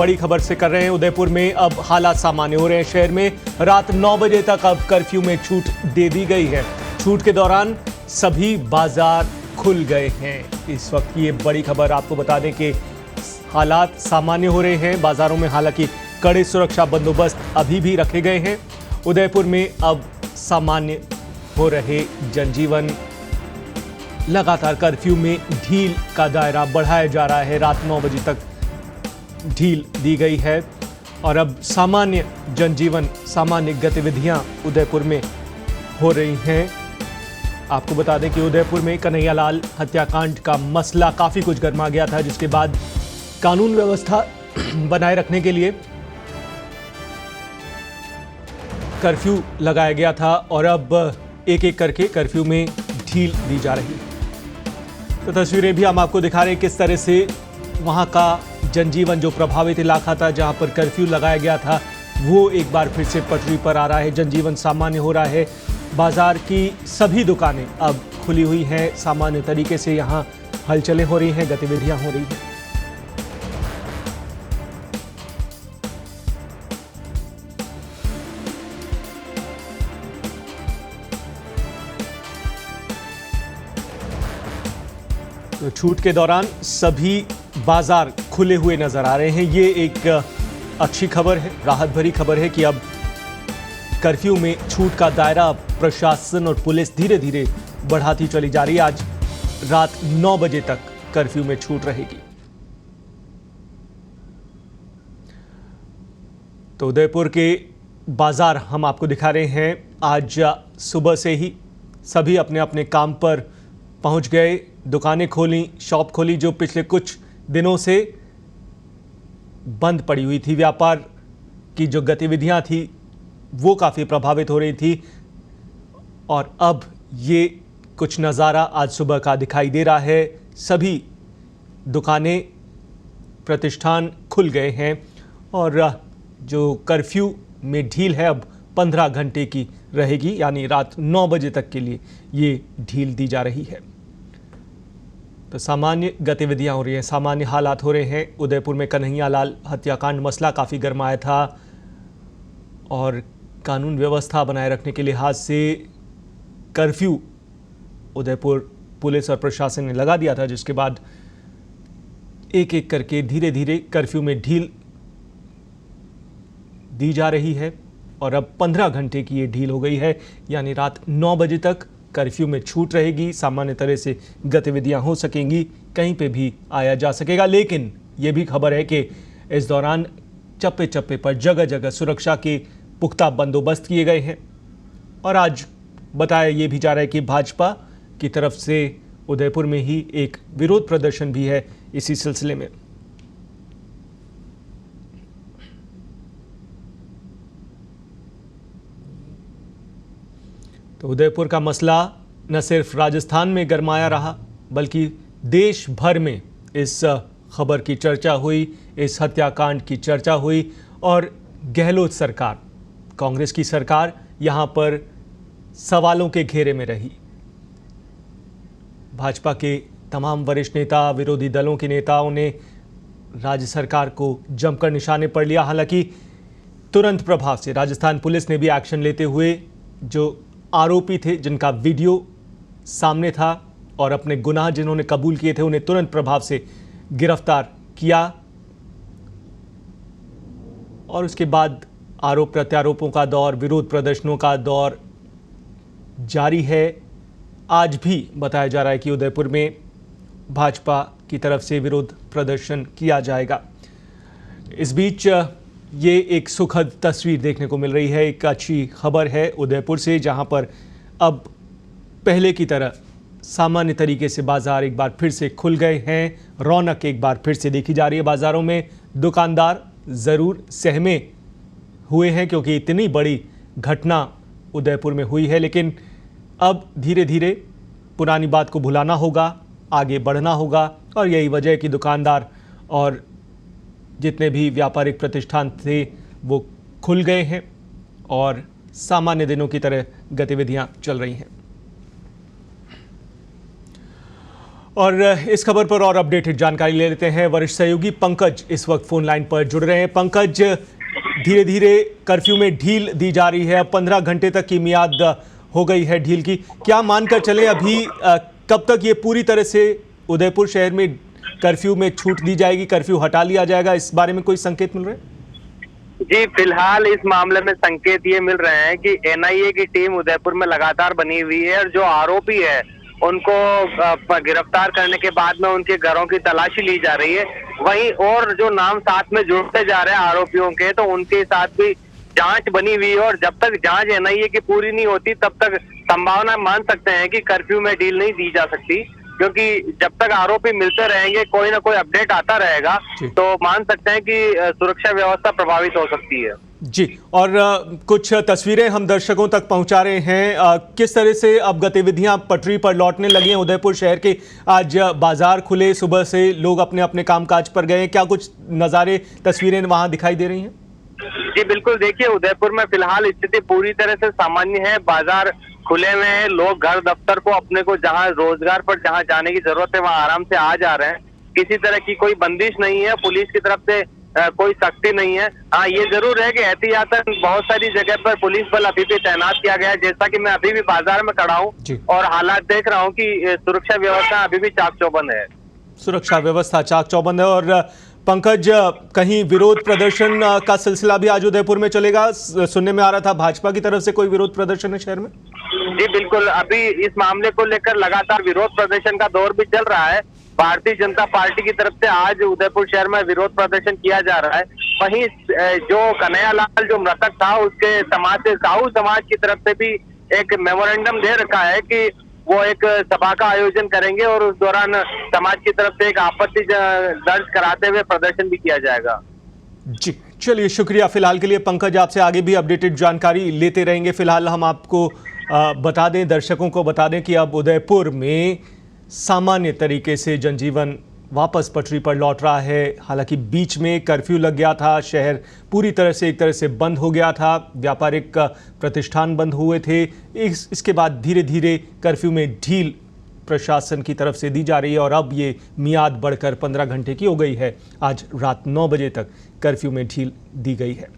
बड़ी खबर से कर रहे हैं। उदयपुर में अब हालात सामान्य हो रहे हैं। शहर में रात 9 बजे तक अब कर्फ्यू में छूट दे दी गई है। छूट के दौरान सभी बाजार खुल गए हैं। इस वक्त ये बड़ी खबर आपको बता दें कि हालात सामान्य हो रहे हैं बाजारों में। हालांकि कड़े सुरक्षा बंदोबस्त अभी भी रखे गए हैं। उदयपुर में अब सामान्य हो रहे जनजीवन। लगातार कर्फ्यू में ढील का दायरा बढ़ाया जा रहा है। रात 9 बजे तक ढील दी गई है और अब सामान्य जनजीवन, सामान्य गतिविधियां उदयपुर में हो रही हैं। आपको बता दें कि उदयपुर में कन्हैयालाल हत्याकांड का मसला काफी कुछ गर्मा गया था, जिसके बाद कानून व्यवस्था बनाए रखने के लिए कर्फ्यू लगाया गया था और अब एक एक करके कर्फ्यू में ढील दी जा रही है। तो तस्वीरें भी हम आपको दिखा रहे हैं किस तरह से वहां का जनजीवन, जो प्रभावित इलाका था जहां पर कर्फ्यू लगाया गया था, वो एक बार फिर से पटरी पर आ रहा है। जनजीवन सामान्य हो रहा है। बाजार की सभी दुकानें अब खुली हुई हैं। सामान्य तरीके से यहां हलचलें हो रही हैं, गतिविधियां हो रही हैं। तो छूट के दौरान सभी बाजार खुले हुए नजर आ रहे हैं। ये एक अच्छी खबर है, राहत भरी खबर है कि अब कर्फ्यू में छूट का दायरा प्रशासन और पुलिस धीरे धीरे बढ़ाती चली जा रही है। आज रात 9 बजे तक कर्फ्यू में छूट रहेगी। तो उदयपुर के बाजार हम आपको दिखा रहे हैं। आज सुबह से ही सभी अपने अपने काम पर पहुंच गए। दुकानें खोली, शॉप खोली जो पिछले कुछ दिनों से बंद पड़ी हुई थी। व्यापार की जो गतिविधियां थी वो काफ़ी प्रभावित हो रही थी और अब ये कुछ नज़ारा आज सुबह का दिखाई दे रहा है। सभी दुकानें, प्रतिष्ठान खुल गए हैं और जो कर्फ्यू में ढील है अब 15 घंटे की रहेगी, यानी रात 9 बजे तक के लिए ये ढील दी जा रही है। तो सामान्य गतिविधियां हो रही हैं, सामान्य हालात हो रहे हैं। उदयपुर में कन्हैयालाल हत्याकांड मसला काफ़ी गर्माया था और कानून व्यवस्था बनाए रखने के लिहाज से कर्फ्यू उदयपुर पुलिस और प्रशासन ने लगा दिया था, जिसके बाद एक एक करके धीरे धीरे कर्फ्यू में ढील दी जा रही है और अब 15 घंटे की ये ढील हो गई है, यानी रात 9 बजे तक कर्फ्यू में छूट रहेगी। सामान्य तरह से गतिविधियां हो सकेंगी, कहीं पे भी आया जा सकेगा। लेकिन ये भी खबर है कि इस दौरान चप्पे चप्पे पर जगह जगह सुरक्षा के पुख्ता बंदोबस्त किए गए हैं और आज बताया ये भी जा रहा है कि भाजपा की तरफ से उदयपुर में ही एक विरोध प्रदर्शन भी है इसी सिलसिले में। तो उदयपुर का मसला न सिर्फ राजस्थान में गरमाया रहा, बल्कि देश भर में इस खबर की चर्चा हुई, इस हत्याकांड की चर्चा हुई और गहलोत सरकार, कांग्रेस की सरकार यहाँ पर सवालों के घेरे में रही। भाजपा के तमाम वरिष्ठ नेता, विरोधी दलों के नेताओं ने राज्य सरकार को जमकर निशाने पर लिया। हालांकि तुरंत प्रभाव से राजस्थान पुलिस ने भी एक्शन लेते हुए जो आरोपी थे, जिनका वीडियो सामने था और अपने गुनाह जिन्होंने कबूल किए थे, उन्हें तुरंत प्रभाव से गिरफ्तार किया और उसके बाद आरोप प्रत्यारोपों का दौर, विरोध प्रदर्शनों का दौर जारी है। आज भी बताया जा रहा है कि उदयपुर में भाजपा की तरफ से विरोध प्रदर्शन किया जाएगा। इस बीच ये एक सुखद तस्वीर देखने को मिल रही है। एक अच्छी खबर है उदयपुर से, जहां पर अब पहले की तरह सामान्य तरीके से बाजार एक बार फिर से खुल गए हैं। रौनक एक बार फिर से देखी जा रही है बाज़ारों में। दुकानदार ज़रूर सहमे हुए हैं क्योंकि इतनी बड़ी घटना उदयपुर में हुई है, लेकिन अब धीरे धीरे पुरानी बात को भुलाना होगा, आगे बढ़ना होगा और यही वजह है कि दुकानदार और जितने भी व्यापारिक प्रतिष्ठान थे वो खुल गए हैं और सामान्य दिनों की तरह गतिविधियां चल रही हैं। और इस खबर पर और अपडेटेड जानकारी ले लेते हैं। वरिष्ठ सहयोगी पंकज इस वक्त फोन लाइन पर जुड़ रहे हैं। पंकज, धीरे धीरे कर्फ्यू में ढील दी जा रही है। अब 15 घंटे तक की मियाद हो गई है ढील की। क्या मानकर चले अभी कब तक ये पूरी तरह से उदयपुर शहर में कर्फ्यू में छूट दी जाएगी, कर्फ्यू हटा लिया जाएगा? इस बारे में कोई संकेत मिल रहे हैं? जी, फिलहाल इस मामले में संकेत ये मिल रहे हैं कि एनआईए की टीम उदयपुर में लगातार बनी हुई है और जो आरोपी है उनको गिरफ्तार करने के बाद में उनके घरों की तलाशी ली जा रही है। वहीं और जो नाम साथ में जुड़ते जा रहे हैं आरोपियों के, तो उनके साथ भी जांच बनी हुई है और जब तक जांच एनआईए की पूरी नहीं होती तब तक संभावना मान सकते हैं कि कर्फ्यू में ढील नहीं दी जा सकती, क्योंकि जब तक आरोपी मिलते रहेंगे कोई ना कोई अपडेट आता रहेगा, तो मान सकते हैं कि सुरक्षा व्यवस्था प्रभावित हो सकती है। जी, और कुछ तस्वीरें हम दर्शकों तक पहुंचा रहे हैं। किस तरह से अब गतिविधियां पटरी पर लौटने लगी हैं उदयपुर शहर के? आज बाजार खुले, सुबह से लोग अपने अपने कामकाज पर गए। क्या कुछ नज़ारे, तस्वीरें वहां दिखाई दे रही हैं? जी बिल्कुल, देखिए उदयपुर में फिलहाल स्थिति पूरी तरह से सामान्य है। बाजार खुले हुए हैं, लोग घर दफ्तर को अपने को जहां रोजगार पर जहां जाने की जरूरत है वहां आराम से आ जा रहे हैं। किसी तरह की कोई बंदिश नहीं है, पुलिस की तरफ से कोई सख्ती नहीं है। हाँ, ये जरूर है कि एहतियातन बहुत सारी जगह पर पुलिस बल अभी भी तैनात किया गया है। जैसा कि मैं अभी भी बाजार में खड़ा हूँ और हालात देख रहा हूँ कि सुरक्षा व्यवस्था अभी भी चाक चौबंद है। सुरक्षा व्यवस्था चाक चौबंद है। और पंकज, कहीं विरोध प्रदर्शन का सिलसिला भी आज उदयपुर में चलेगा? सुनने में आ रहा था भाजपा की तरफ से कोई विरोध प्रदर्शन है शहर में? जी बिल्कुल, अभी इस मामले को लेकर लगातार विरोध प्रदर्शन का दौर भी चल रहा है। भारतीय जनता पार्टी की तरफ से आज उदयपुर शहर में विरोध प्रदर्शन किया जा रहा है। वहीं जो कन्हैयालाल जो मृतक था उसके समाज से, साहू समाज की तरफ से भी एक मेमोरेंडम दे रखा है कि वो एक सभा का आयोजन करेंगे और उस दौरान समाज की तरफ से एक आपत्ति दर्ज कराते हुए प्रदर्शन भी किया जाएगा। जी, चलिए, शुक्रिया फिलहाल के लिए पंकज। आपसे आगे भी अपडेटेड जानकारी लेते रहेंगे। फिलहाल हम आपको बता दें, दर्शकों को बता दें कि अब उदयपुर में सामान्य तरीके से जनजीवन वापस पटरी पर लौट रहा है। हालांकि बीच में कर्फ्यू लग गया था, शहर पूरी तरह से एक तरह से बंद हो गया था, व्यापारिक प्रतिष्ठान बंद हुए थे। इसके बाद धीरे धीरे कर्फ्यू में ढील प्रशासन की तरफ से दी जा रही है और अब ये मियाद बढ़कर 15 घंटे की हो गई है। आज रात 9 बजे तक कर्फ्यू में ढील दी गई है।